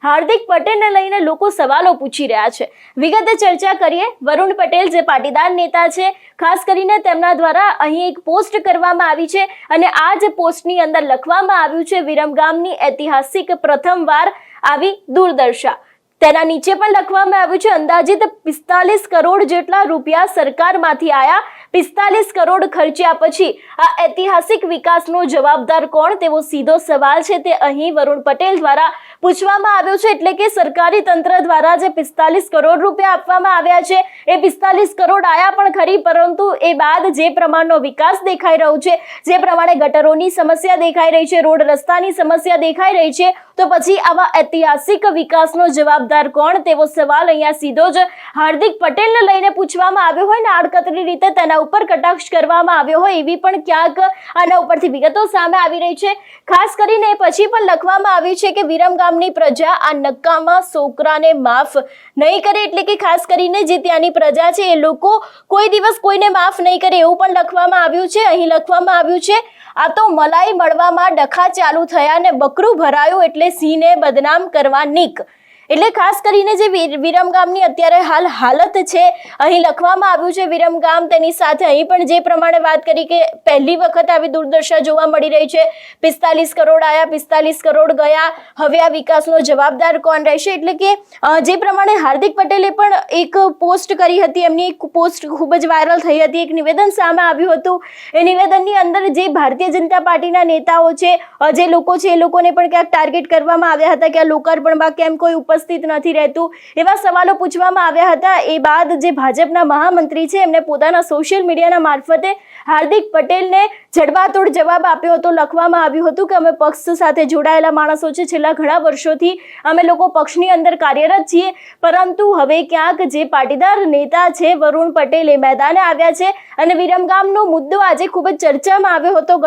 હાર્દિક પટેલને લઈને લોકો સવાલો પૂછી રહ્યા છે। વિગતે ચર્ચા કરીએ। વરુણ પટેલ જે પાટીદાર નેતા છે, ખાસ કરીને તેમના દ્વારા અહીં એક પોસ્ટ કરવામાં આવી છે અને આ જ પોસ્ટની અંદર લખવામાં આવ્યું છે વિરમગામની ઐતિહાસિક પ્રથમવાર આવી દૂરદર્શા। તેના નીચે પણ લખવામાં આવ્યું છે અંદાજિત 45 કરોડ જેટલા રૂપિયા સરકારમાંથી આયા। 45 કરોડ ખર્ચ્યા પછી આ ઐતિહાસિક વિકાસનો જવાબદાર કોણ તેવો સીધો સવાલ છે તે અહીં વરુણ પટેલ દ્વારા પૂછવામાં આવ્યો છે। એટલે કે સરકારી તંત્ર દ્વારા જે 45 કરોડ રૂપિયા આપવામાં આવ્યા છે એ 45 કરોડ આયા પણ ખરી, પરંતુ એ બાદ જે પ્રમાણનો વિકાસ દેખાઈ રહ્યો છે, જે પ્રમાણે ગટરોની સમસ્યા દેખાઈ રહી છે, રોડ રસ્તાની સમસ્યા દેખાઈ રહી છે, તો પછી આવા ઐતિહાસિક વિકાસનો જવાબદાર કોણ તેવો સવાલ અહીંયા સીધો જ હાર્દિક પટેલને લઈને પૂછવામાં આવ્યો હોય ને આડકતરી રીતે તેના ઉપર કટાક્ષ કરવામાં આવ્યો હોય એવી પણ ક્યાંક આના ઉપરથી વિગતો સામે આવી રહી છે। ખાસ કરીને પછી પણ લખવામાં આવ્યું છે કે વિરમગામની પ્રજા આ નક્કામાં છોકરાને માફ નહીં કરે, એટલે કે ખાસ કરીને જે ત્યાંની પ્રજા છે એ લોકો કોઈ દિવસ કોઈને માફ નહીં કરે એવું પણ લખવામાં આવ્યું છે। અહીં લખવામાં આવ્યું છે આ તો મલાઈ મળવામાં ડખા ચાલુ થયા ને બકરું ભરાયું એટલે સિંહને બદનામ કરવા નીક। એટલે ખાસ કરીને જે વિરમગામની અત્યારે હાલત છે અહીં લખવામાં આવ્યું છે વિરમગામ, તેની સાથે અહીં પણ જે પ્રમાણે વાત કરી કે પહેલી વખત આવી દુર્દશા જોવા મળી રહી છે। 45 કરોડ આયા, 45 કરોડ ગયા, હવે આ વિકાસનો જવાબદાર કોણ રહેશે? એટલે કે જે પ્રમાણે હાર્દિક પટેલે પણ એક પોસ્ટ કરી હતી, એમની એક પોસ્ટ ખૂબ જ વાયરલ થઈ હતી, એક નિવેદન સામે આવ્યું હતું। એ નિવેદનની અંદર જે ભારતીય જનતા પાર્ટીના નેતાઓ છે, જે લોકો છે, એ લોકોને પણ ક્યાંક ટાર્ગેટ કરવામાં આવ્યા હતા કે આ લોકાર્પણમાં કેમ કોઈ ઉપસ્થિત નથી રહેતું, એવા સવાલો પૂછવામાં આવ્યા હતા। એ બાદ જે ભાજપના મહામંત્રી છે એમને પોતાના સોશિયલ મીડિયાના મારફતે હાર્દિક પટેલને જડબાતોડ જવાબ આપ્યો હતો। લખવામાં આવ્યું હતું કે અમે પક્ષ સાથે જોડાયેલા માણસો છે, છેલ્લા ઘણા વર્ષોથી અમે લોકો પક્ષની અંદર કાર્યરત છીએ, પરંતુ હવે ક્યાંક જે પાટીદાર નેતા છે વરુણ પટેલ એ મેદાને આવ્યા છે અને વિરમગામનો મુદ્દો આજે ખૂબ જ ચર્ચામાં આવ્યો હતો।